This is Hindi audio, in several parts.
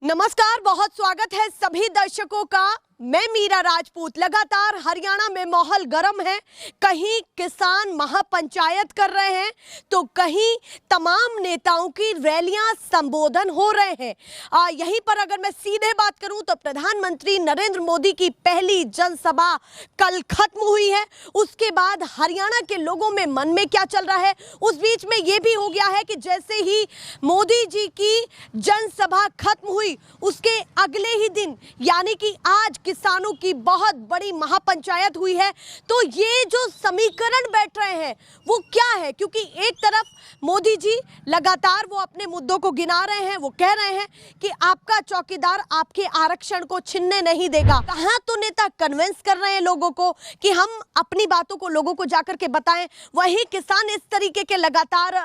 नमस्कार, बहुत स्वागत है सभी दर्शकों का। मैं मीरा राजपूत। लगातार हरियाणा में माहौल गर्म है। कहीं किसान महापंचायत कर रहे हैं तो कहीं तमाम नेताओं की रैलियां संबोधन हो रहे हैं। यहीं पर अगर मैं सीधे बात करूं तो प्रधानमंत्री नरेंद्र मोदी की पहली जनसभा कल खत्म हुई है। उसके बाद हरियाणा के लोगों में मन में क्या चल रहा है, उस बीच में यह भी हो गया है कि जैसे ही मोदी जी की जनसभा खत्म हुई उसके अगले ही दिन यानी कि आज किसानों की बहुत बड़ी महापंचायत हुई है। तो ये जो समीकरण बैठ रहे हैं वो क्या है, क्योंकि एक तरफ मोदी जी लगातार वो अपने मुद्दों को गिना रहे हैं। वो कह रहे हैं कि आपका चौकीदार आपके आरक्षण को छीनने नहीं देगा। कहां तो नेता कन्विंस कर रहे हैं लोगों को कि हम अपनी बातों को लोगों को जाकर के बताएं, वहीं किसान इस तरीके के लगातार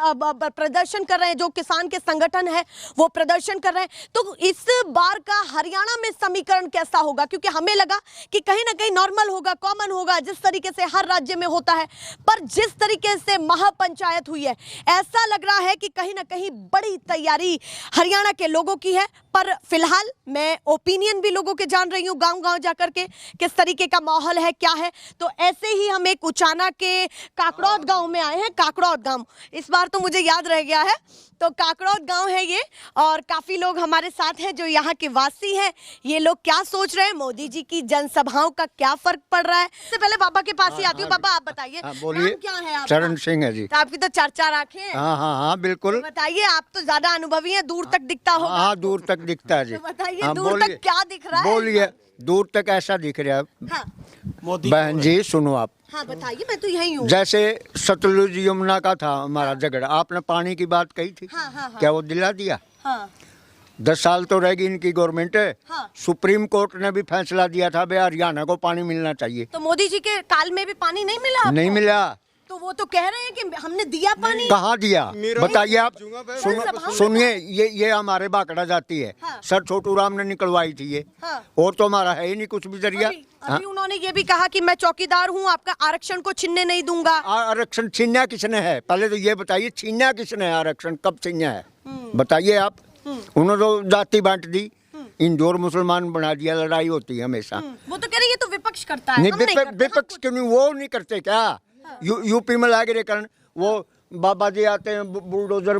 प्रदर्शन कर रहे हैं। जो किसान के संगठन है वो प्रदर्शन कर रहे हैं। तो इस बार का हरियाणा में समीकरण कैसा होगा, क्योंकि हमें लगा कि कहीं ना कहीं नॉर्मल होगा, कॉमन होगा, जिस तरीके से हर राज्य में होता है। पर जिस तरीके से महापंचायत हुई है ऐसा लग रहा है कि कहीं ना कहीं बड़ी तैयारी हरियाणा के लोगों की है। पर फिलहाल मैं ओपिनियन भी लोगों के जान रही हूँ, गांव-गांव जाकर के किस तरीके का माहौल है, क्या है। तो ऐसे ही हम एक उचाना के काकड़ौद गांव में आए हैं। काकड़ौद गांव इस बार तो मुझे याद रह गया है। तो काकड़ौद गांव है ये, और काफी लोग हमारे साथ हैं जो यहाँ के वासी हैं। ये लोग क्या सोच रहे हैं, मोदी जी की जनसभाओं का क्या फर्क पड़ रहा है। इससे पहले बाबा के पास ही आती हूँ। बाबा आप बताइए, बोलिए। क्या है आपका? चरण सिंह है जी। तो आपकी तो चार आंखें हैं। हाँ बिल्कुल। तो बताइए, आप तो ज्यादा अनुभवी हैं, दूर तक दिखता होगा। हाँ दूर तक दिखता है जी। तो बताइए दूर तक क्या दिख रहा है। बोलिए, दूर तक ऐसा दिख रहा है। हाँ बहन जी सुनो आप। हाँ बताइए, मैं तो यही हूँ। जैसे सतलुज यमुना का था हमारा झगड़ा, आपने पानी की बात कही थी। हाँ। क्या वो दिला दिया? हाँ 10 साल तो रहेगी इनकी गवर्नमेंट है। हाँ। सुप्रीम कोर्ट ने भी फैसला दिया था भाई हरियाणा को पानी मिलना चाहिए। तो मोदी जी के काल में भी पानी नहीं मिला आपको? नहीं मिला। तो वो तो कह रहे हैं कि हमने दिया पानी। कहाँ दिया बताइए आप। सभाओं सुनिए, ये हमारे बाकड़ा जाती है। हाँ। सर छोटू राम ने निकलवाई थी ये। हाँ। और तो हमारा है ही नहीं कुछ भी जरिया। अभी उन्होंने ये भी कहा कि मैं चौकीदार हूँ, आपका आरक्षण को छीनने नहीं दूंगा। आरक्षण छीना किसने है, पहले तो ये बताइए, छीना किसने है आरक्षण, कब छीना है बताइए आप। उन्होंने तो जाति बांट दी, हिंदू और मुसलमान बना दिया, लड़ाई होती है हमेशा। वो तो कह रहे ये तो विपक्ष करता है। नहीं, हम नहीं करते, विपक्ष क्यों नहीं, वो नहीं करते क्या? यूपी में नागरिकरण वो बाबा जी आते हैं, बुलडोजर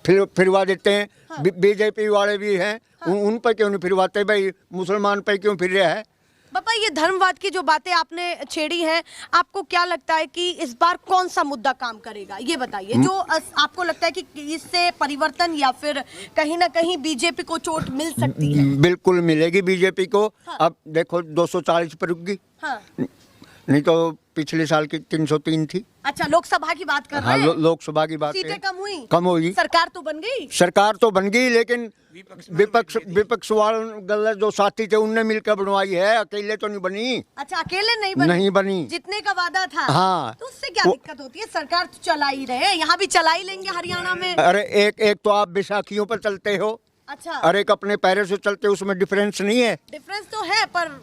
फिरवा देते हैं। बीजेपी वाले भी हैं, उन पर क्यों नहीं फिरवाते भाई? मुसलमान पर क्यों फिर रहा है? पापा ये धर्मवाद की जो बातें आपने छेड़ी हैं, आपको क्या लगता है कि इस बार कौन सा मुद्दा काम करेगा, ये बताइए। जो आपको लगता है कि इससे परिवर्तन या फिर कहीं ना कहीं बीजेपी को चोट मिल सकती है? बिल्कुल मिलेगी बीजेपी को। हाँ। अब देखो 240 पर रुक गई। हाँ। नहीं तो पिछले साल की 303 थी। अच्छा, लोकसभा की बात कर रहे हाँ हैं। लोकसभा की बात सीटें है। कम हुई, कम हुई। सरकार तो बन गई। सरकार तो बन गई, लेकिन विपक्ष वाले जो साथी थे उनने मिलकर बनवाई है, अकेले तो नहीं बनी। अच्छा, अकेले नहीं बनी। जितने का वादा था। हाँ। तो उससे क्या दिक्कत होती है, सरकार तो चला ही रहे, यहाँ भी चला ही लेंगे हरियाणा में। अरे एक तो आप बैसाखियों पर चलते हो। अच्छा। और एक अपने पैरों से चलते हो, उसमें डिफरेंस नहीं है। डिफरेंस तो है, पर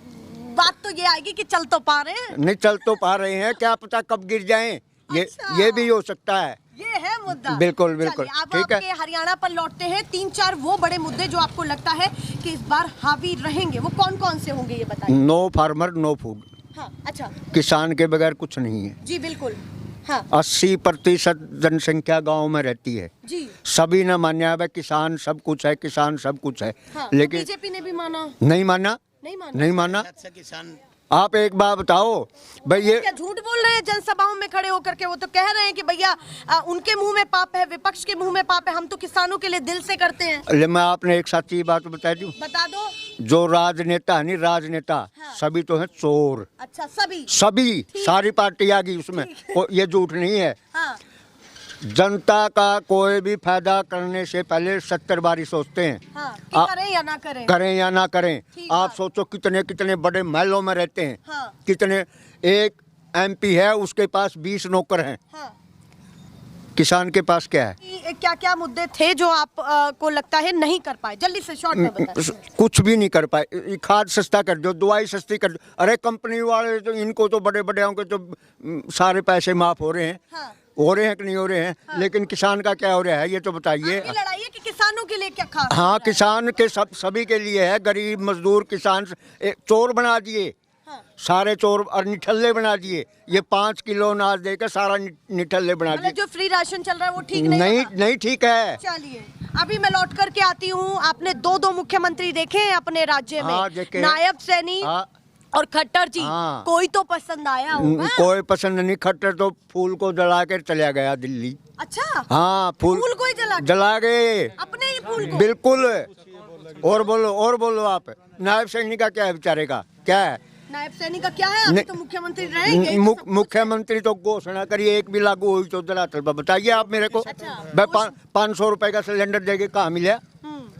बात तो ये आएगी कि चल तो पा रहे हैं। नहीं चल तो पा रहे हैं, क्या पता कब गिर जाएं। अच्छा। ये भी हो सकता है। ये है मुद्दा। बिल्कुल अब ठीक है। आपके हरियाणा पर लौटते हैं। 3-4 वो बड़े मुद्दे जो आपको लगता है कि इस बार हावी रहेंगे, वो कौन कौन से होंगे ये बताइए। No farmer no food. हाँ अच्छा किसान के बगैर कुछ नहीं है जी, बिल्कुल। हाँ 80% जनसंख्या गांव में रहती है जी। सभी ने मान्या है किसान सब कुछ है, किसान सब कुछ है। हाँ, लेकिन बीजेपी ने भी माना नहीं माना। आप एक बात बताओ भाई, ये क्या झूठ बोल रहे हैं जनसभाओं में खड़े होकर के? वो तो कह रहे हैं कि भैया उनके मुंह में पाप है, विपक्ष के मुंह में पाप है, हम तो किसानों के लिए दिल से करते हैं। मैं आपने एक सच्ची बात बता दूं, बता दो। जो राजनेता है नहीं, राजनेता हाँ। सभी तो है चोर। अच्छा, सभी सारी पार्टी आ गई उसमें। ये झूठ नहीं है। हाँ। जनता का कोई भी फायदा करने से पहले 70 बारी सोचते हैं। हाँ, कि करें या ना करें। करें या ना करें। ठीक आप बात। सोचो कितने बड़े महलों में रहते हैं। हाँ। कितने, एक MP है उसके पास 20 नौकर हैं। हाँ। किसान के पास क्या है? क्या क्या मुद्दे थे जो आप को लगता है नहीं कर पाए? जल्दी से शॉर्ट में बताइए। कुछ भी नहीं कर पाए। खाद सस्ता कर दो, दवाई सस्ती कर दो। अरे कंपनी वाले तो इनको तो बड़े के तो सारे पैसे माफ हो रहे हैं। हाँ। हो रहे हैं कि नहीं हो रहे हैं। हाँ। लेकिन किसान का क्या हो रहा है ये तो बताइए। लड़ाई है कि किसानों के लिए क्या खास? हाँ, किसान के सभी के लिए है, गरीब मजदूर किसान चोर बना दिए, हाँ। सारे चोर और निठल्ले बना दिए। ये 5 किलो अनाज देकर सारा निठल्ले बना मतलब दिए। जो फ्री राशन चल रहा है वो ठीक नहीं नहीं होगा? नहीं ठीक है। चलिए अभी मैं लौट करके आती हूँ। आपने दो मुख्यमंत्री देखे हैं अपने राज्य में, हाँ, देखे। नायब सैनी हाँ। और खट्टर जी। हाँ। कोई तो पसंद आया होगा? कोई पसंद नहीं। खट्टर तो फूल को जला कर चला गया दिल्ली। अच्छा, हाँ, फूल को ही जला गए, अपने ही फूल को? बिल्कुल। और बोलो आप, नायब सैनिक का क्या है बेचारे का, क्या है? नायब सैनी का क्या है? अभी नहीं। तो मुख्यमंत्री रहेंगे। मुख्यमंत्री तो घोषणा करिए, एक भी लागू हुई तो धरातल पर बताइए आप मेरे को। अच्छा। भाई 500 रुपए का सिलेंडर देके कहाँ मिला?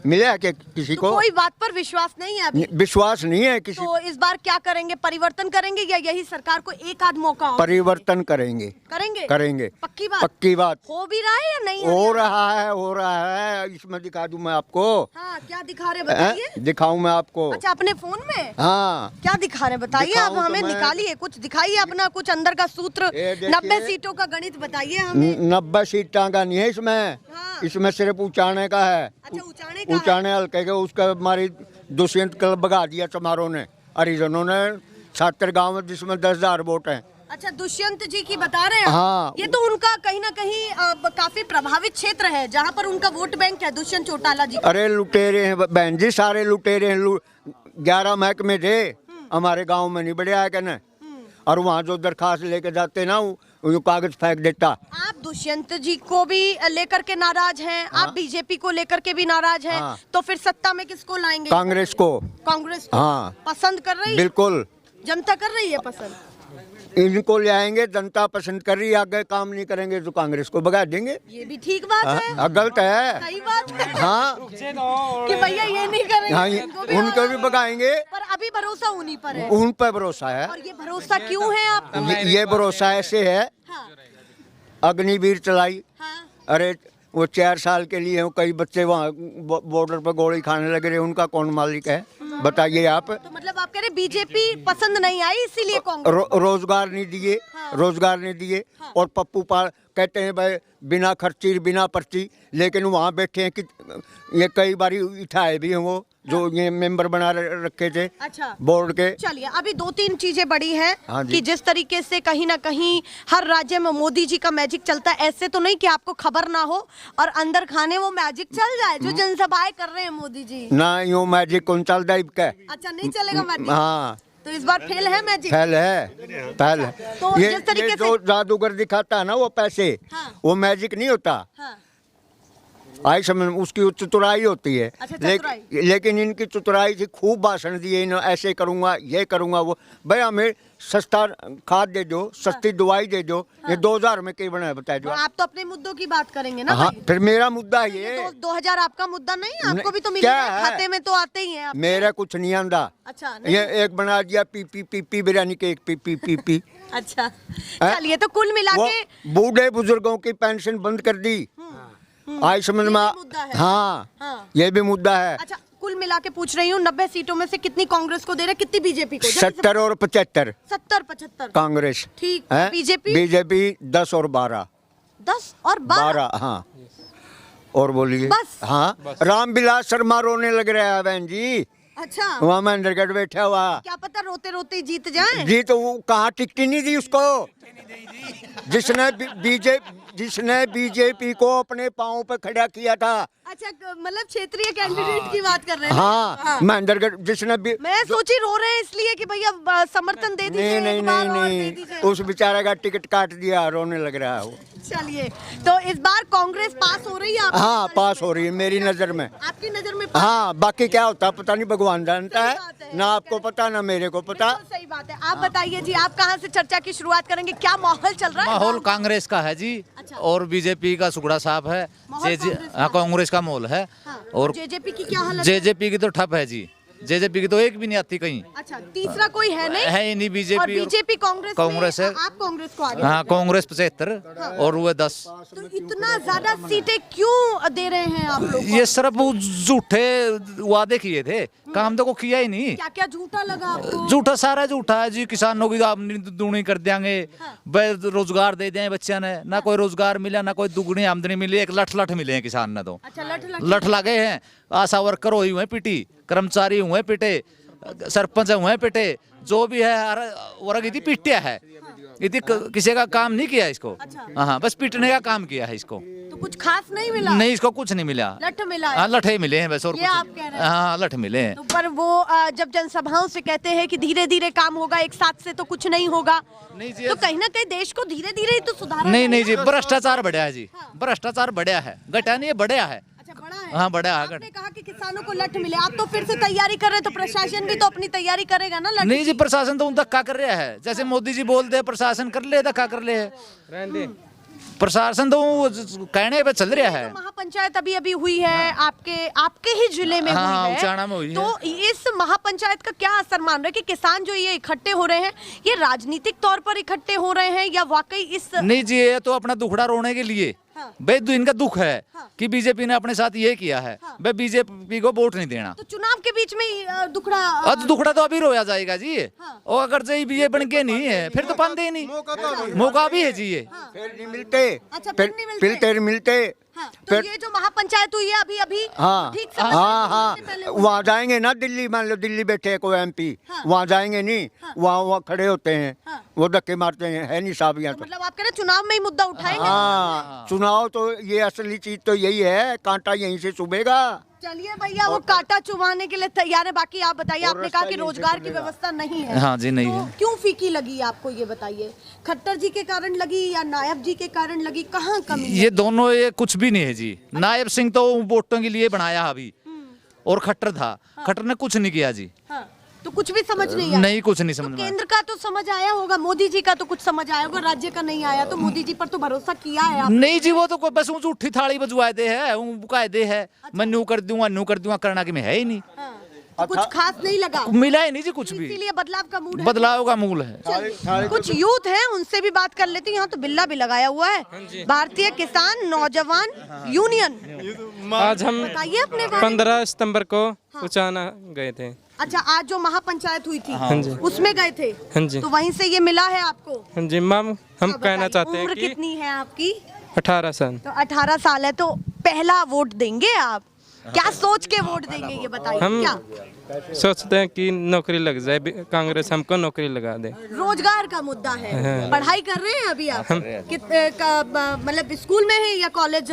मिला क्या किसी तो को? कोई बात पर विश्वास नहीं है अभी? विश्वास नहीं है किसी। तो इस बार क्या करेंगे? परिवर्तन करेंगे या यही सरकार को एक आध मौका और परिवर्तन करेंगे। करेंगे? पक्की बात? पक्की बात। हो भी रहा है या नहीं? हो रहा है। इसमें दिखा दूं मैं आपको। हाँ, क्या दिखा रहे बताइए? दिखाऊं मैं आपको? अच्छा, अपने फोन में? हाँ। क्या दिखा रहे बताइए? दिखाऊं अब तो हमें मैं- निकालिए, कुछ दिखाइए अपना, कुछ अंदर का सूत्र। ये देखिए। 90 सीटों का गणित बताइए हमें। 90 सीटा का नहीं है इसमें। हाँ। इसमें सिर्फ ऊंचाने का है। अच्छा, ऊंचाने का है। ऊंचाने हल्के के उसका हमारी दुष्यंत क्लब भगा दिया समारोह ने, हरिजनों ने 70 गाँव में, जिसमें 10,000 वोट हैं। अच्छा, दुष्यंत जी की बता रहे हैं? हाँ। ये तो उनका कहीं ना कहीं काफी प्रभावित क्षेत्र है, जहाँ पर उनका वोट बैंक है, दुष्यंत चौटाला जी का। अरे लुटेरे हैं बहन जी, सारे लुटेरे हैं। 11 महकमे थे हमारे गांव में, नहीं बढ़िया है कहना। और वहाँ जो दरखास्त लेके जाते ना, वो कागज फेंक देता। आप दुष्यंत जी को भी लेकर के नाराज हैं, आप बीजेपी को लेकर के भी नाराज हैं। हाँ। तो फिर सत्ता में किसको लाएंगे? कांग्रेस को। कांग्रेस को? हाँ। पसंद कर रही है? बिल्कुल। जनता कर रही है पसंद? इनको ले आएंगे, जनता पसंद कर रही है। आगे काम नहीं करेंगे तो कांग्रेस को भगा देंगे। ये भी ठीक बात है। गलत है। सही बात है। हाँ, कि भैया ये नहीं करेंगे, हाँ, उनको भी भगाएंगे। पर अभी भरोसा उन्हीं पर है। उन पर भरोसा है। और ये भरोसा क्यों है आप? ये भरोसा ऐसे है, हाँ, अग्निवीर चलाई। हाँ। अरे वो 4 साल के लिए कई बच्चे वहाँ बॉर्डर पर गोली खाने लगे रहे, उनका कौन मालिक है बताइए आप? तो मतलब आप कह रहे बीजेपी पसंद नहीं आई इसीलिए कांग्रेस? रोजगार नहीं दिए। हाँ। रोजगार नहीं दिए। हाँ। और पप्पू पाल कहते हैं भाई बिना खर्ची बिना पर्ची, लेकिन वहाँ बैठे हैं कि ये कई बार उठाए भी हैं वो, जो ये मेंबर बना रखे थे अच्छा, बोर्ड के। चलिए अभी 2-3 चीजें बड़ी हैं। हाँ जी। कि जिस तरीके से कहीं ना कहीं हर राज्य में मोदी जी का मैजिक चलता है, ऐसे तो नहीं कि आपको खबर ना हो और अंदर खाने वो मैजिक चल जाए जो जनसभाएं कर रहे हैं मोदी जी। ना यूँ मैजिक कौन चलता है क्या? अच्छा, नहीं चलेगा मैजिक? हाँ, तो इस बार फेल है मैजिक? फैल है। तो ये जिस तरीके जो जादूगर दिखाता है ना वो पैसे, हाँ। वो मैजिक नहीं होता। हाँ। आई समझ, उसकी चतुराई होती है। अच्छा, चतुराई। लेकिन इनकी चतुराई थी, खूब भाषण दिए इन, ऐसे करूंगा ये करूंगा वो। भाई हमें सस्ता खाद दे दो, सस्ती दवाई दे दो। ये 2000 में कई बनाए बताए तो जो। आप तो अपने मुद्दों की बात करेंगे ना हाँ, भाई? फिर मेरा मुद्दा ये 2000 आपका मुद्दा नहीं है? आपको भी तो क्या मिलेगा, है? खाते में तो आते ही हैं आपके। मेरा कुछ नहीं आंदा। अच्छा, नहीं? ये एक बना दिया पी बिरयानी के, एक पी। अच्छा, चलिए तो कुल मिला वो के बूढ़े बुजुर्गों की पेंशन बंद कर दी। आई समझ ये में? भी मुद्दा है। हाँ, हाँ। ये भी मुद्दा है। अच्छा, कुल मिला के पूछ रही हूँ, 90 सीटों में से कितनी कांग्रेस को दे रहे, कितनी बीजेपी को? 70 और 75 70-75 कांग्रेस। ठीक। हैं? बीजेपी 10 और 12। 10 और 12? हाँ। और बोलिए। बस? हाँ, रामविलास शर्मा रोने लग रहा है बहन जी। अच्छा, वहाँ में अंडरगढ़ बैठा हुआ। क्या पता रोते रोते जीत जाए। जी, तो वो कहाँ टिकटी नहीं दी उसको, जिसने बीजेपी को अपने पाँव पे खड़ा किया था। अच्छा, मतलब क्षेत्रीय कैंडिडेट की बात कर रहे हैं ना? हाँ, महेंद्रगढ़ जिसने मैं सोची रो रहे हैं इसलिए कि भैया समर्थन दे दीजिए, नहीं एक बार और दे दीजिए। उस बेचारे का टिकट काट दिया, रोने लग रहा है वो। चलिए, तो इस बार कांग्रेस पास हो रही है आपकी हाँ, नजर पास में? हो रही है मेरी नजर में। आपकी नजर में पास? हाँ, बाकी क्या होता है पता नहीं, भगवान जानता सही बात है है। ना, आपको पता ना मेरे को पता। बिल्कुल सही बात है। आप बताइए जी, आप कहाँ से चर्चा की शुरुआत करेंगे? क्या माहौल चल रहा है? माहौल कांग्रेस का है जी। अच्छा। और बीजेपी का सुगड़ा साफ है। माहौल कांग्रेस का है। कांग्रेस का माहौल है। हाँ, और जेजेपी की क्या हालत है? जेजेपी की तो ठप है जी। जेजेपी की तो एक भी नहीं आती कहीं। अच्छा, तीसरा कोई है नहीं? है ही नहीं। और बीजेपी बीजेपी कांग्रेस कांग्रेस में है। आप कांग्रेस को आगे? हाँ, कांग्रेस 75 और वो 10। तो इतना ज्यादा सीटें क्यों दे रहे हैं आप लोग? ये सिर्फ वो झूठे वादे किए थे, काम तो को किया ही नहीं। क्या क्या झूठा लगा आपको? झूठा सारा झूठा है जी। किसानों की आमदनी दुगनी कर देंगे, रोजगार दे दें बच्चे ने, ना कोई रोजगार मिला ना कोई दुगनी आमदनी मिली, एक लठ मिले हैं किसान ने तो। अच्छा, लठ लगे हैं। आशा वर्कर हुए हैं पिटी, कर्मचारी हुए पिटे, सरपंच हुए पिटे, जो भी है हर वर्ग इतनी पिटिया है। इतनी किसी का काम नहीं किया इसको। हाँ, बस पीटने का काम किया है इसको। तो कुछ खास नहीं मिला? नहीं, इसको कुछ नहीं मिला। लठ मिला है? हाँ, लठे मिले हैं बस, और ये आप कह रहे हैं? हाँ, लठ मिले हैं। तो पर वो जब जनसभाओं से कहते हैं कि धीरे धीरे काम होगा, एक साथ से तो कुछ नहीं होगा, नहीं जी, तो कहीं ना कहीं देश को धीरे धीरे ही तो सुधारना नहीं जी, चाहिए। भ्रष्टाचार बढ़िया है जी। भ्रष्टाचार बढ़िया है, घटा नहीं है, बढ़िया है। अच्छा, बड़ा है। हाँ, बड़ा है। आपने कहा कि किसानों को लठ मिले, आप तो फिर से तैयारी कर रहे हैं, तो प्रशासन भी तो अपनी तैयारी करेगा ना लठ? नहीं जी, प्रशासन तो उन धक्का कर रहा है। जैसे मोदी जी बोलते हैं प्रशासन कर ले, धक्का कर ले। प्रशासन तो कहने पे चल रहा है। तो महापंचायत अभी अभी हुई है आपके ही जिले में हाँ, हुई है। उचाना में हुई है। तो इस महापंचायत का क्या असर मान रहे हैं कि किसान जो ये इकट्ठे हो रहे हैं, ये राजनीतिक तौर पर इकट्ठे हो रहे हैं या वाकई इस? नहीं जी, ये तो अपना दुखड़ा रोने के लिए। हाँ। भाई इनका दुख है हाँ। कि बीजेपी ने अपने साथ ये किया है। हाँ। भाई बीजेपी को वोट नहीं देना। तो चुनाव के बीच में दुखड़ा अब दुखड़ा तो अभी रोया जाएगा जी। हाँ। और अगर जी ये बन के नहीं है फिर तो पाते ही नहीं। मौका भी है जी ये। फिर नहीं मिलते। अच्छा, फिर नहीं मिलते। फिर तेरे मिलते। हाँ, तो ये जो महापंचायत हुई है अभी अभी हाँ ठीक से हाँ इससे पहले हाँ, वहाँ जाएंगे ना दिल्ली, मान लो दिल्ली बैठे है कोई एमपी, हाँ। वहाँ जाएंगे नहीं, वहाँ खड़े होते हैं, हाँ। वो धक्के मारते हैं, है नहीं साहब यहाँ तो तो। मतलब आप कह रहे हैं चुनाव में ही मुद्दा उठाएंगे? हाँ, चुनाव तो ये असली चीज तो यही है, कांटा यहीं से चुभेगा। चलिए भैया, वो कांटा चुभाने के लिए तैयार है। बाकी आप बताइए, और आपने कहा रास्ता कि यहीं से रोजगार की खुलेगा। व्यवस्था नहीं है। हाँ जी, नहीं तो है। क्यों फीकी लगी आपको, ये बताइए? खट्टर जी के कारण लगी या नायब जी के कारण लगी? कहाँ कमी है? ये दोनों ये कुछ भी नहीं है जी। नायब सिंह तो वोटों के लिए बनाया अभी, और खट्टर था। खट्टर ने कुछ नहीं किया जी। हाँ, तो कुछ भी समझ नहीं आया? नहीं, कुछ नहीं तो समझ में आया। केंद्र का तो समझ आया होगा, मोदी जी का तो कुछ समझ आया होगा, राज्य का नहीं आया। तो मोदी जी पर तो भरोसा किया है आपने? नहीं जी, वो तो कोई बस ऊँच उठी थाली बजवाए दे है, कायदे है। मैं नू कर दूंगा करना कि मैं है ही नहीं। हाँ, तो कुछ खास नहीं लगा, मिला ही नहीं जी कुछ भी। इसीलिए बदलाव का मूड है। बदलाव का मूल है। चलिए, कुछ यूथ हैं, उनसे भी बात कर लेती हूँ। यहाँ तो बिल्ला भी लगाया हुआ है, भारतीय किसान नौजवान यूनियन। आज हम बताइए अपने बारे में। 15 सितंबर को उचाना गए थे। अच्छा, आज जो महापंचायत हुई थी हाँ जी। उसमें गए थे? हाँ जी। तो वहीं से ये मिला है आपको? हाँ जी मैम, हम हाँ, कहना बताइए, चाहते हैं उम्र कि कितनी है आपकी? 18 साल। तो 18 साल है, तो पहला वोट देंगे आप? क्या सोच के वोट देंगे, ये बताइए। हम क्या सोचते हैं कि नौकरी लग जाए, कांग्रेस हमको नौकरी लगा दे। रोजगार का मुद्दा है? हाँ। पढ़ाई कर रहे हैं अभी आप? मतलब स्कूल में है या कॉलेज?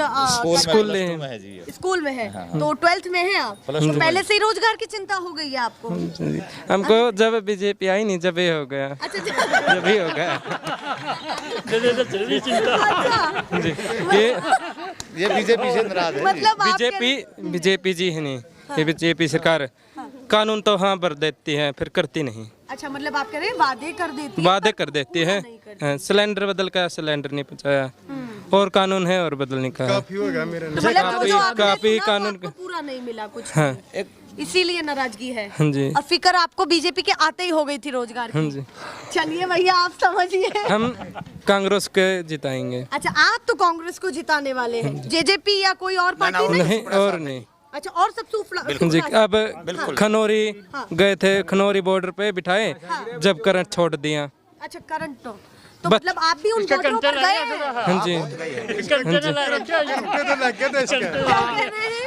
स्कूल में स्कूल में है। तो 12th में है आप? तो पहले से ही रोजगार की चिंता हो गई है आपको? हमको जब बीजेपी आई नहीं, जब ये हो गया, अच्छा, जब ही हो गया अच्छा। जी। ये बीजेपी से नाराज है जी। मतलब आप बीजेपी जी है नहीं, ये बीजेपी सरकार कानून तो हाँ भर देती है, फिर करती नहीं। अच्छा, मतलब आप कह रहे हैं वादे कर देती है, वादे कर देती है। नहीं करती। हाँ, सिलेंडर बदल का सिलेंडर नहीं पहुंचाया, और कानून है और बदलने का। तो मतलब जो आपने काफी सुना, वो कानून आपको पूरा नहीं मिला कुछ? हाँ इसीलिए नाराजगी है। हाँ जी। और फिक्र आपको बीजेपी के आते ही हो गई थी रोजगार हाँ की? जी। चलिए भैया, आप समझिए। हम कांग्रेस के जिताएंगे। अच्छा, आप तो कांग्रेस को जिताने वाले हैं, जेजेपी या कोई और पार्टी नहीं? नहीं और नहीं अच्छा, और सब जी। अब खनौरी गए थे, खनौरी बॉर्डर पे बिठाए, जब करंट छोड़ दिया। अच्छा, करंट तो मतलब आप भी उन बॉर्डरों पर गए हैं? हाँ जी।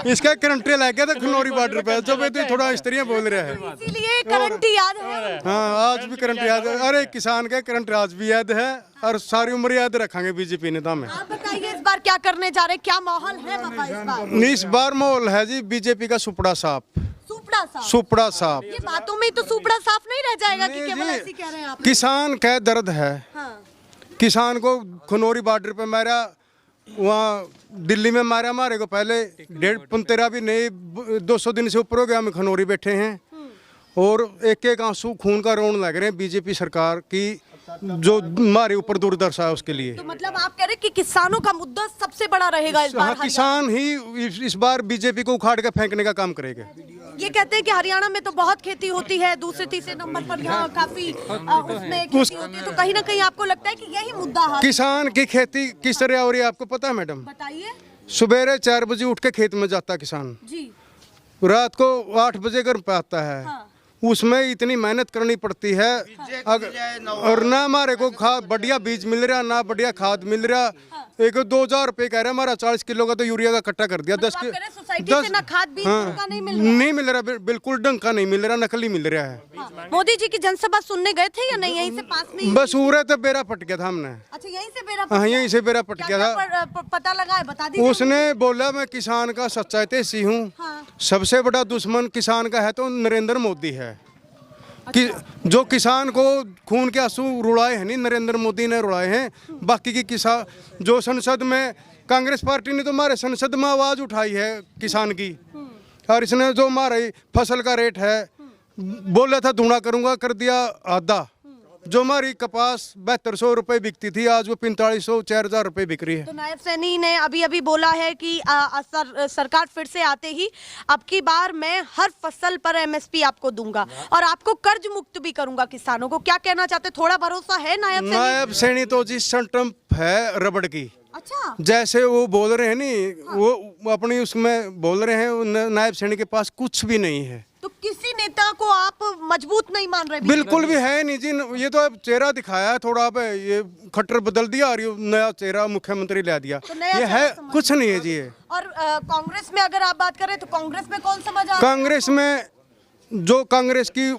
इसका करंटे लग गया था खनौरी बॉर्डर पे, जो तो थोड़ा इस तरह बोल रहा है। इसीलिए करंट याद है। हाँ, आज भी करंट याद है। अरे किसान का करंट आज भी याद है, और सारी उम्र याद रखेंगे बीजेपी नेता में। आप बताइए, इस बार क्या करने जा रहे हैं? क्या माहौल है बाबा इस बार? इस बार माहौल है जी बीजेपी का सुपड़ा साफ। सुपड़ा साफ? सुपड़ा साफ। ये बातों में ही तो सुपड़ा साफ नहीं रह जाएगा कि केवल ऐसे कह रहे हैं आप? किसान का दर्द है। हाँ। किसान को खनौरी बॉर्डर पे मारा, वहाँ दिल्ली में मारा, हमारे को पहले 1.15 भी नहीं, 200 दिन से ऊपर हो गया, हम खनौरी बैठे हैं, और एक एक आंसू खून का रोन लग रहे हैं बीजेपी सरकार की, जो हमारे ऊपर दुर्दशा है उसके लिए। तो मतलब आप कह रहे हैं कि किसानों का मुद्दा सबसे बड़ा रहेगा इस बार? हाँ, किसान ही इस बार बीजेपी को उखाड़ के फेंकने का काम करेगा। ये कहते हैं कि हरियाणा में तो बहुत खेती होती है, दूसरे तीसरे नंबर पर यहाँ काफी उसमें खेती होती है, तो कहीं ना कहीं आपको लगता है कि यही मुद्दा है? किसान की खेती किस तरह हो रही है आपको पता है मैडम? बताइए सुबेरे 4 बजे उठ के खेत में जाता किसान, जी। रात को 8 बजे घर पे आता है। हाँ। उसमें इतनी मेहनत करनी पड़ती है और ना हमारे को बढ़िया बीज मिल रहा, ना बढ़िया खाद मिल रहा। एक 2000 रुपए कह रहे हैं, हमारा 40 किलो का तो यूरिया का कट्टा कर दिया। 10 आप कह रहे हैं सोसाइटी से ना खाद बीज का नहीं मिल रहा? नहीं मिल रहा, बिल्कुल ढंग का नहीं मिल रहा, नकली मिल रहा है। हाँ। मोदी जी की जनसभा सुनने गए थे या नहीं? यहीं से पास में ही? बस उरे तो बेरा पट गया था हमने। अच्छा, यहीं से बेरा हाँ, यहीं से बेरा पट गया था। पता लगा है, बता दीजिए। उसने बोला मैं किसान का सच्चा तेसी हूँ। हाँ। सबसे बड़ा दुश्मन किसान का है तो नरेंद्र मोदी है। कि जो किसान को खून के आंसू रुलाए हैं, नहीं नरेंद्र मोदी ने रुलाए हैं। बाकी की किसान जो संसद में कांग्रेस पार्टी ने तो हमारे संसद में आवाज उठाई है किसान की, और इसने जो हमारे फसल का रेट है बोला था दूना करूंगा, कर दिया आधा। जो हमारी कपास 7200 रुपए बिकती थी, आज वो 4500 4000 रुपए बिक रही है। तो नायब सैनी ने अभी अभी बोला है कि सरकार फिर से आते ही अब की बार मैं हर फसल पर एमएसपी आपको दूंगा और आपको कर्ज मुक्त भी करूंगा किसानों को। क्या कहना चाहते, थोड़ा भरोसा है नायब सैनी? नायब सैनी तो जी संटम्प है रबड़ की। अच्छा, जैसे वो बोल रहे हैं नहीं, वो अपनी उसमें बोल रहे हैं। नायब सैनी के पास कुछ भी नहीं है। तो किसी नेता को आप मजबूत नहीं मान रहे? बिल्कुल भी है नहीं जी। ये तो अब चेहरा दिखाया है थोड़ा, अब ये खट्टर बदल दिया और ये नया चेहरा मुख्यमंत्री ला दिया। तो नया ये है कुछ नहीं है जी ये। और कांग्रेस में अगर आप बात करें तो कांग्रेस में कौन समझ आ? कांग्रेस में जो कांग्रेस की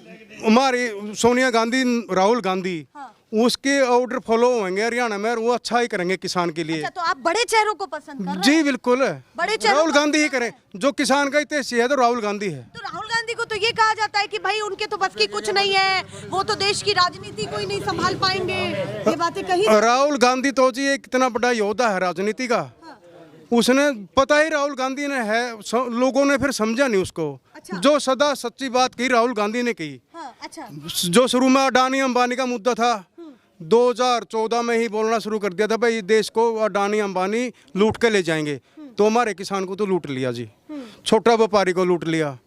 हमारी सोनिया गांधी, राहुल गांधी, उसके ऑर्डर फॉलो होंगे हरियाणा में, और वो अच्छा ही करेंगे किसान के लिए। अच्छा, तो आप बड़े चेहरों को पसंद कर रहे हैं? जी बिल्कुल, बड़े चेहरों राहुल को- गांधी ही करें। जो किसान का हितैषी है तो राहुल गांधी है। तो राहुल गांधी को तो ये कहा जाता है कि भाई उनके तो बस की कुछ नहीं है, वो तो देश की राजनीति को ही नहीं संभाल पाएंगे, ये बातें कही। राहुल गांधी तो जी एक इतना बड़ा योद्धा है राजनीति का। उसने पता ही राहुल गांधी ने है, लोगों ने फिर समझा नहीं उसको। अच्छा। जो सदा सच्ची बात की राहुल गांधी ने की। हाँ, अच्छा। जो शुरू में अडानी अंबानी का मुद्दा था, 2014 में ही बोलना शुरू कर दिया था भाई देश को अडानी अंबानी लूट के ले जाएंगे। तो हमारे किसान को तो लूट लिया जी, छोटा व्यापारी को लूट लिया।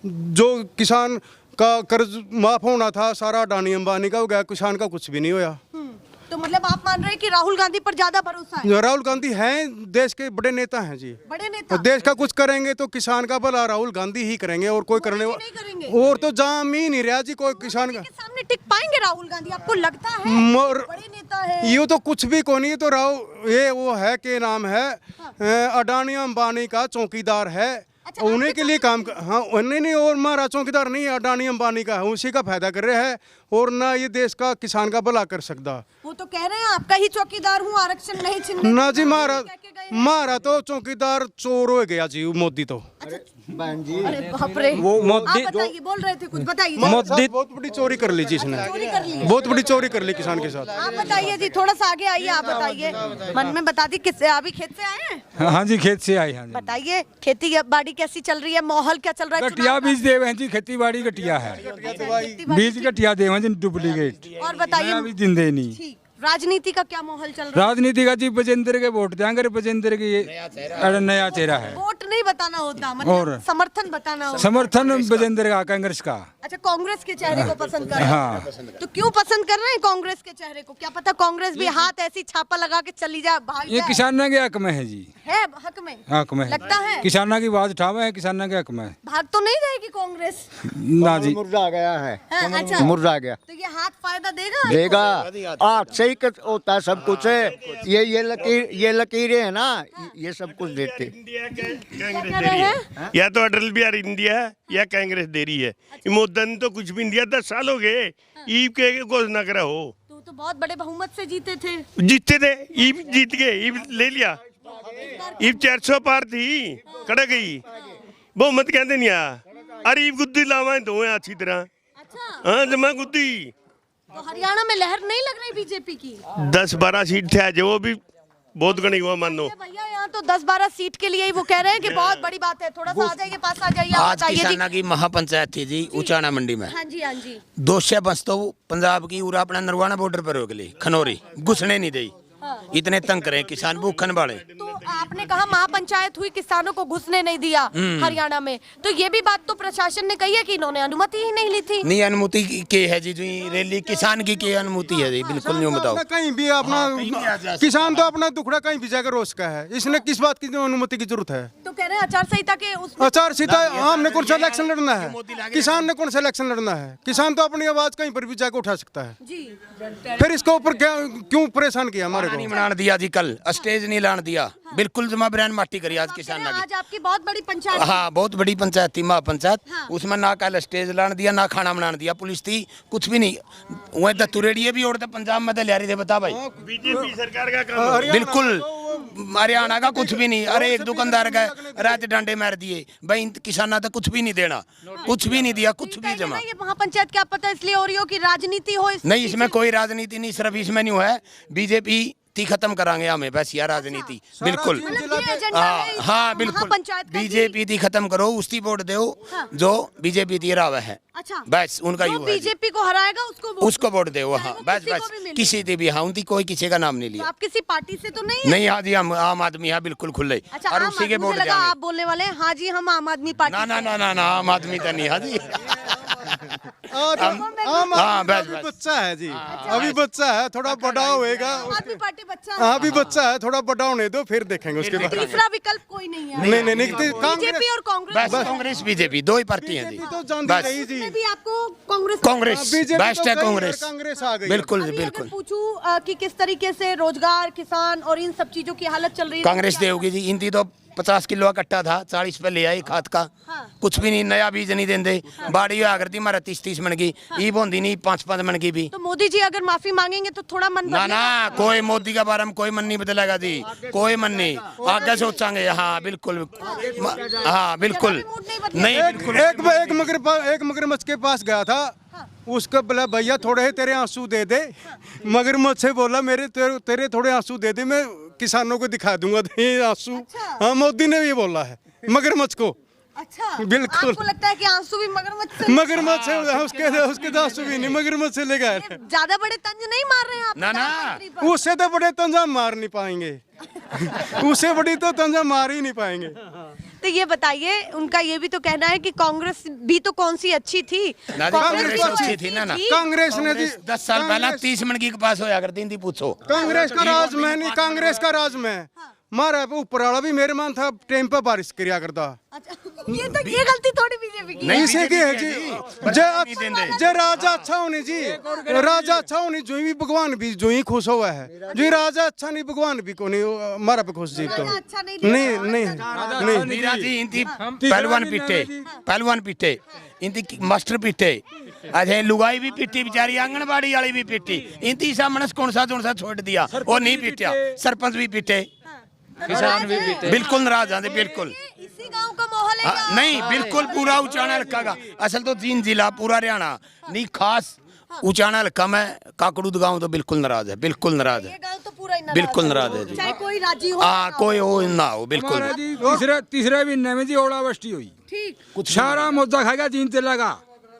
जो किसान का कर्ज माफ होना था सारा अडानी अंबानी का हो गया, किसान का कुछ भी नहीं होया। तो मतलब आप मान रहे हैं कि राहुल गांधी पर ज्यादा भरोसा है? राहुल गांधी हैं, देश के बड़े नेता हैं जी। बड़े नेता और देश का कुछ करेंगे तो किसान का भला राहुल गांधी ही करेंगे, और कोई करने नहीं करेंगे। और तो जाम ही नहीं रहा जी कोई किसान का। के सामने टिक पाएंगे राहुल गांधी, आपको लगता है? बड़े नेता है ये तो कुछ भी को नहीं, तो राहुल ये वो है के नाम है अडानी अंबानी का चौकीदार है। अच्छा, उन्हीं के लिए काम हाँ नहीं, और हमारा चौकीदार नहीं है, अडानी अंबानी का है, उसी का फायदा कर रहे हैं, और ना ये देश का किसान का भला कर सकता। वो तो कह रहे हैं आपका ही चौकीदार हूँ, आरक्षण नहीं छीनने ना जी, दूंगा, मारा मारा तो चौकीदार चोर हो गया जी मोदी तो। बहन जी अरे बाप रे, मोदी आप बताइए, बोल रहे थे कुछ, बताइए। मोदी बहुत बड़ी चोरी कर ली जी इसने, चोरी कर ली? बहुत बड़ी चोरी कर ली किसान के साथ। आप बताइए जी, थोड़ा सा आगे आइए, आप बताइए। मन में बता दी, किस अभी खेत से आए हैं? हाँ जी, खेत से आए हैं। बताइए, खेती बाड़ी कैसी चल रही है, माहौल क्या चल रहा है? घटिया बीज देव हैं जी, खेती बाड़ी घटिया है, बीज घटिया देव हैं जी, डुप्लीकेट। और बताइए, नया बीज दिंदे नहीं। ठीक, राजनीति का क्या माहौल चल रहा है? राजनीति का जी बजेंद्र के वोट देंगे, बजेंद्र के अरे नया चेहरा है, वोट नहीं बताना होता, मतलब और समर्थन बताना होता। समर्थन बजेंद्र का, कांग्रेस का। अच्छा, कांग्रेस के चेहरे को पसंद कर रहे हैं? हाँ। तो क्यों पसंद कर रहे हैं कांग्रेस के चेहरे को? क्या पता कांग्रेस भी हाथ ऐसी छापा लगा के चली जाए, भाग ये जाए। किसानों के हक में है जी, है हक में, हक में लगता है? किसानों की आवाज उठावे है, किसानों के हक में। भाग तो नहीं जाएगी कांग्रेस? ना जी, मुर्जा गया है, हाँ, अच्छा, मुर्जा गया, तो ये हाथ फायदा देगा? देगा। आज से ही होता है सब कुछ है। ये लकीरें है ना, ये सब कुछ देते। क्या कर रहे हैं? या तो अटल बिहारी इंडिया है या कांग्रेस दे रही है। मोदी ने तो कुछ भी नहीं दिया, 10 साल हो गए ईब के घोषणा करा हो। तो बहुत बड़े बहुमत से जीते थे। जीते थे, ईब जीत गए, ईब ले लिया। ईब 400 पार थी, कड़ गई। बहुमत कहते नहीं आ, अरे ईब गुद्दी लावा दो है अच्छी तरह। अच्छा, हाँ जमा गुद्दी। तो हरियाणा में लहर नहीं लग रही बीजेपी की? 10-12 सीट थे जो, वो भी बहुत गणी हुआ मानो। भैया यहाँ तो 10-12 सीट के लिए ही वो कह रहे हैं कि बहुत बड़ी बात है। थोड़ा सा आ जाइए, पास आ जाइए, आप आज बताइए जी। किसाना की महापंचायत थी जी उचाना मंडी में। हाँ जी, हाँ जी। 200 बस तो पंजाब की पूरा अपना नरवाना बॉर्डर पर हो गई, खनौरी घुसने नहीं दी। इतने तंग करे किसान भूखन वाले। तो आपने कहा महापंचायत हुई, किसानों को घुसने नहीं दिया हरियाणा में, तो ये भी बात तो प्रशासन ने कही है कि इन्होंने अनुमति ही नहीं ली थी। नहीं अनुमति के है जी, जो ये रैली किसान की अनुमति है जी, बिल्कुल नहीं बताओ। कहीं भी अपना किसान तो अपना दुखड़ा कहीं भी जाकर रोज का है, इसने किस बात की अनुमति की जरूरत है? तो कह रहे हैं आचार संहिता के उस आचार संहिता, हमने कौन सा इलेक्शन लड़ना है? किसान ने कौन सा इलेक्शन लड़ना है? किसान तो अपनी आवाज कहीं पर भी जाकर उठा सकता है। जी फिर इसके ऊपर क्यों परेशान किया हमारे नहीं को? बनाने दिया जी, कल स्टेज नहीं लाने दिया, बिल्कुल जमा बयान माटी करी आज किसान ने। आज आपकी बहुत बड़ी पंचायत हाँ बहुत बड़ी पंचायत थी महापंचायत, उसमें ना कल स्टेज लाने दिया ना खाना बनाने दिया, पुलिस थी कुछ भी नहीं। वह दत्तुरेडिये भी उड़ते पंजाब में ले रही थे, बता भाई बीजेपी सरकार का काम है। बिल्कुल हरियाणा का कुछ भी नहीं। अरे एक दुकानदार का रात डंडे मार दिए भाई, किसाना तो कुछ भी नहीं देना, कुछ भी नहीं दिया, कुछ भी जमा ये महापंचायत क्या पता इसलिए हो रही हो कि राजनीति हो नहीं। इसमें कोई राजनीति नहीं, सिर्फ इसमें नहीं हुआ है बीजेपी थी खत्म करांगे हमें बस, यह राजनीति बिल्कुल। हाँ बिल्कुल, बीजेपी थी खत्म करो, उसकी वोट दो जो बीजेपी थी राव है। अच्छा बस उनका जो यू है, बीजेपी को हराएगा उसको वोट दो। हाँ बस बस, किसी से भी हाँ उनकी कोई किसी का नाम नहीं तो लिया। आप किसी पार्टी से तो नहीं है? नहीं हाँ जी, हम आम आदमी है बिल्कुल खुले, अच्छा और आम उसी के आदमी, वोट मुझे लगा देंगे। आप बोलने वाले हैं हाँ जी हम आम आदमी पार्टी ना ना ना ना ना, आम आदमी तो नहीं हाँ जी। हाँ बस अभी बस बच्चा है जी, अभी बच्चा है, थोड़ा बड़ा होएगा। आम आदमी पार्टी बच्चा है। हाँ अभी बच्चा है, थोड़ा बड़ा होने दो फिर देखेंगे उसके बाद। तीसरा विकल्प कोई नहीं है। नहीं नहीं नहीं, बीजेपी और कांग्रेस बस कांग्रेस बीजेपी दो ही पार्टी हैं जी, तो जानती बस रही जी। में भी आपको कांग्रेस कांग्रेस बीजेपी बेस्ट तो है, गई है, कांग्रेस कांग्रेस आ गई। बिल्कुल अभी बिल्कुल। अगर पूछूं कि किस तरीके से रोजगार, किसान और इन सब चीजों की हालत चल रही है, कांग्रेस देगी जी, इनकी तो 50 किलो का कट्टा था, 40 पे ले आई खाद का, कुछ भी नहीं, नया बीज नहीं देंगे। बाड़ी आ करती हमारा 30-30 मन की, ईब होती नहीं 5-5 मन की भी। तो मोदी जी अगर माफी मांगेंगे तो थोड़ा मन ना ना, कोई मोदी के बारे में कोई मन नहीं बदलेगा जी, कोई मन नहीं, आगे सोचेंगे। हाँ बिल्कुल, हाँ बिल्कुल नहीं बिल्कुल। एक मगरमच्छ के पास गया था, उसको बोला भैया थोड़े ही तेरे आंसू दे दे। मगरमच्छ से बोला मेरे तेरे थोड़े आंसू दे दे, मैं किसानों को दिखा दूंगा ये आंसू। हाँ मोदी ने भी बोला है मगरमच्छ को। अच्छा बिल्कुल। आपको लगता है कि आंसू भी मगरमच्छ से मगरमच्छ से उसके आंसू भी नहीं, मगरमच्छ से ले गए। ज्यादा बड़े तंज नहीं मार रहे हैं आप ना ना, प्रधानमंत्री पर? उससे तो बड़े तंजा मार नहीं पाएंगे। उससे बड़ी तो तंजा मार ही नहीं पाएंगे। तो ये बताइए, उनका ये भी तो कहना है कि कांग्रेस भी तो कौन सी अच्छी थी, ना जी, कांग्रेस अच्छी थी ना। कांग्रेस ने जी 10 साल पहले 30 मन की के पास होया करती थी, पूछो। कांग्रेस का राज में नहीं, कांग्रेस का राज में मारा ऊपर वाला भी मेरे मान था, टाइम पर बारिश किया करता। अच्छा ये गलती थोड़ी बीजेपी की नहीं, इसे की है जी, जे राजा अच्छा होने जी, राजा अच्छा होने जो भी भगवान भी जो ही खुश हुआ है। जो राजा अच्छा नहीं, भगवान भी को नहीं मारा पे खुश जी। तो अच्छा नहीं नहीं नहीं मीरा जी इनकी पहलवान पीटे इनकी मास्टर पीटे, अजय लुगाई भी पीटी, बेचारी आंगनबाड़ी वाली भी पीटी, इनकी सामने कौन सा छोड़ दिया, वो नहीं पीटिया। सरपंच भी पीटे, किसान भी पीटे, बिल्कुल नाराज आते बिल्कुल। इसी गांव का माहौल है क्या? नहीं बिल्कुल पूरा उचाना हल्का का, असल तो 3 जिला पूरा हरियाणा नहीं, खास उचाना हल्का में काकड़ूद गांव तो बिल्कुल नाराज है, बिल्कुल नाराज है, ये गांव तो पूरा ही नाराज बिल्कुल नाराज है जी। चाहे कोई राजी हो। हाँ कोई हो ना हो बिल्कुल। हमारा जी तीसरे महीने में जी ओलावृष्टि हुई, ठीक, सारा मुद्दा खाएगा जीनते लगा,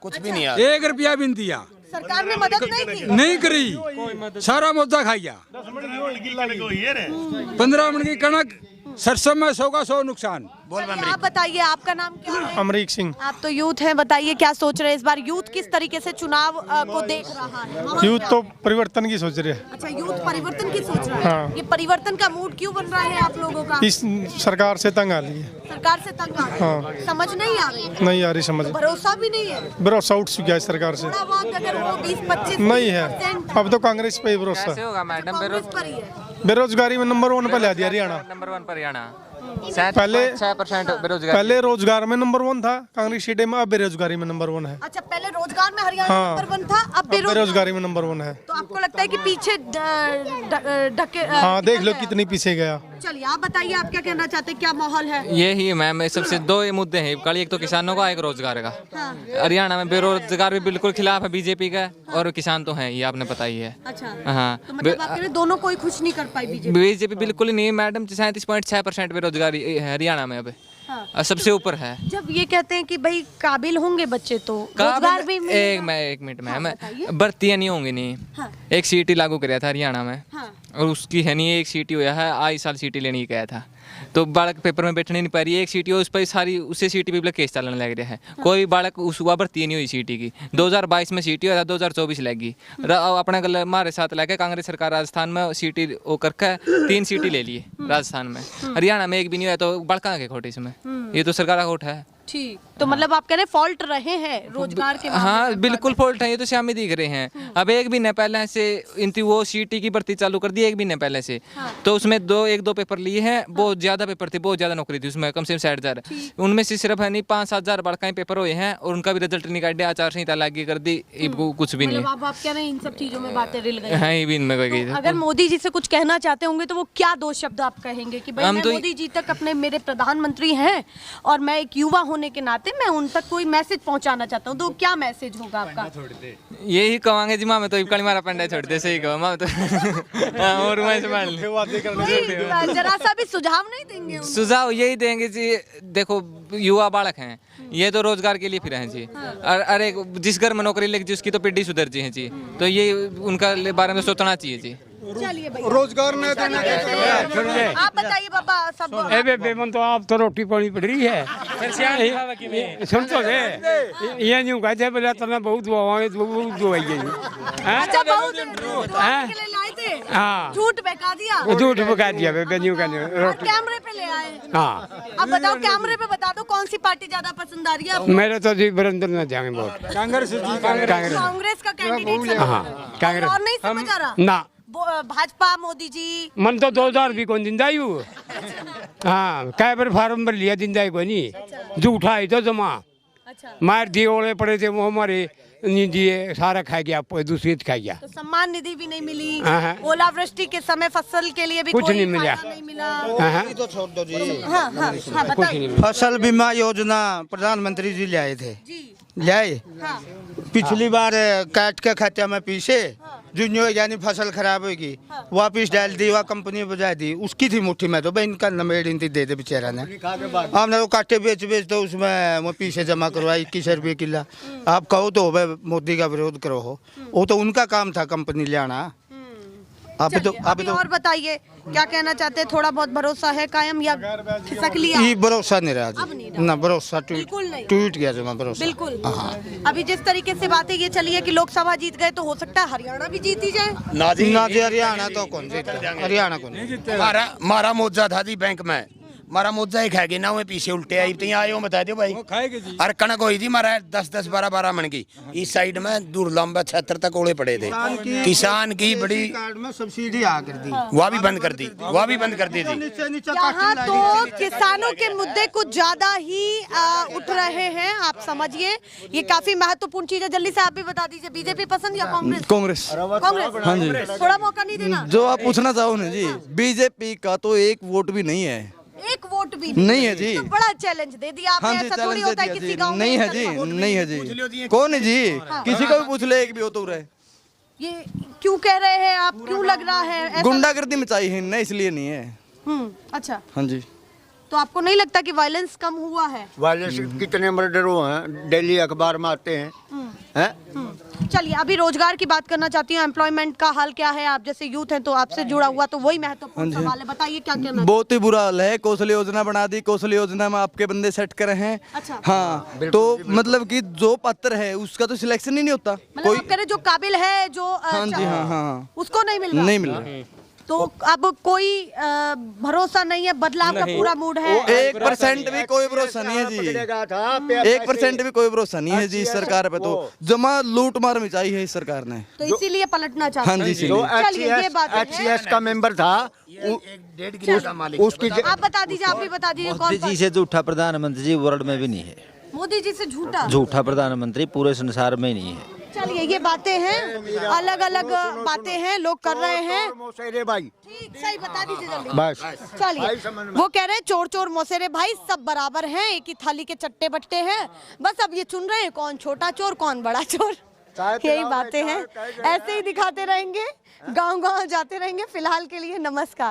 कुछ भी नहीं यार, 1 रुपया भी नहीं दिया, सरकार ने मदद नहीं की। नहीं करी, सारा मुद्दा खा गया। 15 मन की कणक, सरसों में 100 का 100 नुकसान। आप बताइए, आपका नाम क्या है? अमरीक सिंह। आप तो यूथ हैं, बताइए क्या सोच रहे हैं इस बार, यूथ किस तरीके से चुनाव को देख रहा है? यूथ तो परिवर्तन की सोच रहे हैं। अच्छा यूथ परिवर्तन की सोच रहा है। ये परिवर्तन का मूड क्यों बन रहा है आप लोगों का? इस सरकार से तंग आ रही है, सरकार से तंग आ रहे हैं। समझ नहीं आ रही, नहीं आ रही समझ, भरोसा भी नहीं है। भरोसा उठ चुका है सरकार से, थोड़ा बहुत अगर वो 20-25 नहीं है। अब तो कांग्रेस पे ही भरोसा, होगा मैडम, कांग्रेस पर ही है। बेरोजगारी में नंबर 1 पे ला दिया हरियाणा। नंबर 1 पर हरियाणा, पहले 6% बेरोजगार, पहले रोजगार में नंबर 1 था कांग्रेस सीटे में, अब बेरोजगारी में नंबर 1 है। अच्छा पहले रोजगार में हरियाणा हाँ। नंबर 1 था, अब बेरोजगारी में नंबर 1 है। तो आपको लगता है कि पीछे ढके? हाँ देख लो कितनी पीछे गया। चलिए आप बताइए, आप क्या कहना चाहते हैं, क्या माहौल है? यही मैम सबसे 2 ये मुद्दे हैं कल, एक तो किसानों का, एक रोजगार का। हरियाणा में बेरोजगार भी बिल्कुल खिलाफ है बीजेपी का, और किसान तो है, ये आपने पता ही है। अच्छा हाँ, तो मतलब आप कह रहे हैं दोनों कोई खुश नहीं कर पाई बीजेपी? बीजेपी बिल्कुल नहीं मैडम, 37.6% बेरोजगारी है हरियाणा में अब, हाँ। सबसे ऊपर है। जब ये कहते हैं कि भाई काबिल होंगे बच्चे तो रोजगार भी मिलेगा। एक मिनट मैम, भर्तियाँ नहीं होंगी नहीं। हाँ। एक सीटी लागू कराया था हरियाणा में, हाँ। और उसकी है नहीं, एक सीटी हुआ है, आई साल सीटी लेने गया था। तो बालक पेपर में बैठने नहीं पा रही है। एक सीटी उस पर सारी उसे सीटी पे केस चलने लग रहा है। कोई बालक उस हुआ भर्ती नहीं हुई सीटी की। 2022 में सीटी हुआ था, 2024 लगी। अपने गल हमारे साथ लेके कांग्रेस सरकार राजस्थान में सीटी वो करके 3 सीटी ले लिए राजस्थान में। हरियाणा में एक भी नहीं हुआ, तो बड़का के खोट इसमें, ये तो सरकार का खोट है। ठीक, तो मतलब आप कह रहे फॉल्ट रहे हैं रोजगार के मामले हाँ में? बिल्कुल फॉल्ट है, ये तो सामने दिख रहे हैं। अब एक महीने पहले से इनकी वो सीटी की भर्ती चालू कर दी, एक महीने पहले से। तो उसमें 1-2 पेपर लिए हैं, बहुत ज्यादा पेपर थे, बहुत ज्यादा नौकरी थी उसमें, कम से कम 60,000। उनमें से सिर्फ है नहीं 5-7 हजार बड़का पेपर हुए हैं, और उनका भी रिजल्ट नहीं काट दिया, आचार संहिता लागू कर दी, कुछ भी नहीं। मतलब आप कह रहे हैं इन सब चीजों में बातें रिल गई हाँ, ये भी इनमें कोई गई। अगर मोदी जी से कुछ कहना चाहते होंगे तो वो क्या 2 शब्द आप कहेंगे कि भाई हम मैं तो मोदी जी तक, अपने मेरे प्रधानमंत्री हैं और मैं एक युवा होने के नाते मैं उन तक कोई मैसेज पहुंचाना चाहता हूं, तो क्या मैसेज होगा आपका? यही कहेंगे जी, माँ मैं तो इकड़ी मारा पंडा छोड़ दे, सही कहो माँ तो। और मैं संभाल कोई जरा सा भी सुझाव नहीं देंगे उनको? सुझाव यही देंगे जी, देखो युवा बालक हैं, ये तो रोजगार के लिए फिर हैं जी। अरे जिस घर में नौकरी लगी उसकी तो पीढ़ी सुधर जी है जी, तो ये उनका बारे में सोचना चाहिए जी। चलिए भाई, रोजगार नहीं देने के आप बताइए बाबा सब। ए बेमन तो आप तो रोटी पानी पड़ रही है। सुन तो दे, ये न्यू कहते बोला तने बहुत दुआएं बहुत दुआई है। अच्छा, बहुत के लिए लाए थे, हाँ। झूठ बहका दिया, झूठ बका दिया बे न्यू कहने रोटी। कैमरे पे ले आए। हाँ, अब बताओ, कैमरे पे बता दो कौन सी पार्टी ज्यादा पसंद आ रही है आपको? मेरे तो जी बरंदर न जाएंगे बहुत। कांग्रेस कांग्रेस का कैंडिडेट हाँ, कांग्रेस और नहीं समझ आ रहा ना, भाजपा मोदी जी। मन तो 2000 भी कौन दिंदा यू। हाँ, कै बार फार्म भर लिया, दिंदा ही कोई नहीं, झूठा है तो जमा अच्छा, मार दिए, ओले पड़े थे, वो हमारे नहीं दिए, सारा खा गया, दूसरी खा गया। तो सम्मान निधि भी नहीं मिली, हाँ। ओलावृष्टि के समय फसल के लिए भी कुछ कोई नहीं मिला। फायदा नहीं मिला। हाँ, तो छोड़ दो जी, हाँ, हाँ, हाँ, कुछ बताइए नहीं मिला। फसल बीमा योजना प्रधानमंत्री जी लाए थे, जी। लाए हाँ, पिछली बार काट के खाते में पीछे जो यानी फसल खराब होगी वापिस डाल दी, वह कंपनी बजा दी, उसकी थी मुट्ठी में, तो भाई इनका नमेड़ इनती दे दे बेचारा ने। हमने वो काटे बेच तो उसमें वो पीछे जमा करवाई 21 रुपये किला। आप कहो तो भाई मोदी का विरोध करो हो, वो तो उनका काम था कंपनी ले आना। अभी तो अभी और बताइए क्या कहना चाहते हैं? थोड़ा बहुत भरोसा है कायम या खिसक लिया? ये भरोसा नहीं रहा अब नहीं जी, रहा। ना भरोसा बिल्कुल नहीं। टूट गया जमा भरोसा। बिल्कुल। अभी जिस तरीके से बातें ये चली है कि लोकसभा जीत गए, तो हो सकता है हरियाणा भी जीत ही जाए। ना जी हरियाणा तो कौन जीता, हरियाणा कौन। मारा मोजा था जी बैंक में, मारा मोजा ही खाएगी ना, वो पीछे उल्टे आई तो आए हो, बता दो भाई। अरे कनक हुई थी मारा 10-10, 12-12 मन की। इस साइड में दुर्लंबा 76 तक ओले पड़े थे। किसान की बड़ी कार्ड में सब्सिडी आ कर दी, वह भी बंद कर दी, वह भी बंद कर दी थी। यहाँ तो किसानों के मुद्दे कुछ ज्यादा ही उठ रहे हैं, आप समझिए, ये काफी महत्वपूर्ण चीज है। जल्दी से आप भी बता दीजिए, बीजेपी पसंद या कांग्रेस? कांग्रेस। कांग्रेस, हाँ जी। थोड़ा मौका नहीं देना? जो आप पूछना चाहो ना जी, बीजेपी का तो एक वोट भी नहीं है। एक वोट भी नहीं है जी। तो बड़ा चैलेंज दे दिया आपने। हाँ जी, ऐसा थोड़ी चैलेंज होता है दे किसी दिया गांव जी। में नहीं है एक जी, तरफा। नहीं है जी, कौन है जी, किसी को भी पूछ ले, एक भी हो तो रहे। ये क्यों कह रहे हैं आप? क्यों लग रहा है ऐसा? गुंडागर्दी मचाई है ना, इसलिए नहीं है। अच्छा, हाँ जी। तो आपको नहीं लगता कि वायलेंस कम हुआ है? वायलेंस कितने मर्डर हुए हैं, डेली अखबार में आते हैं, हैं? चलिए, अभी रोजगार की बात करना चाहती हूँ। एम्प्लॉयमेंट का हाल क्या है? आप जैसे यूथ हैं तो आपसे जुड़ा हुआ तो वही महत्वपूर्ण सवाल है, बताइए क्या कहना? बहुत ही बुरा हाल है। कौशल योजना बना दी, कौशल योजना में आपके बंदे सेट करे हैं। अच्छा। हाँ, तो मतलब कि जो पात्र है उसका तो सिलेक्शन ही नहीं होता। मतलब आप कह रहे जो काबिल है, जो हाँ जी, हाँ हाँ, उसको नहीं मिल रहा? नहीं मिल रहा। तो अब कोई भरोसा नहीं है, बदलाव का पूरा मूड है? 1% भी कोई भरोसा नहीं है जी, 1% भी कोई भरोसा नहीं है जी इस सरकार पे। तो जमा लूट मार मचाई है इस सरकार ने, तो इसीलिए पलटना चाहते हाँ जी, चलिए, ये बात है। HCS का मेंबर था, उसकी आप बता दीजिए, आप भी बता दीजिए कौन? मोदी जी से झूठा प्रधानमंत्री जी वर्ल्ड में भी नहीं है। मोदी जी से झूठा? झूठा प्रधानमंत्री पूरे संसार में ही नहीं है। चलिए, ये बातें हैं, अलग अलग बातें हैं, लोग कर रहे हैं। मोसेरे भाई, ठीक, सही बता दीजिए जल्दी। बस चलिए, वो कह रहे हैं चोर चोर मोसेरे भाई सब बराबर हैं, एक ही थाली के चट्टे बट्टे हैं। बस अब ये चुन रहे हैं कौन छोटा चोर कौन बड़ा चोर। यही बातें हैं, ऐसे ही दिखाते रहेंगे, गांव-गांव जाते रहेंगे। फिलहाल के लिए नमस्कार।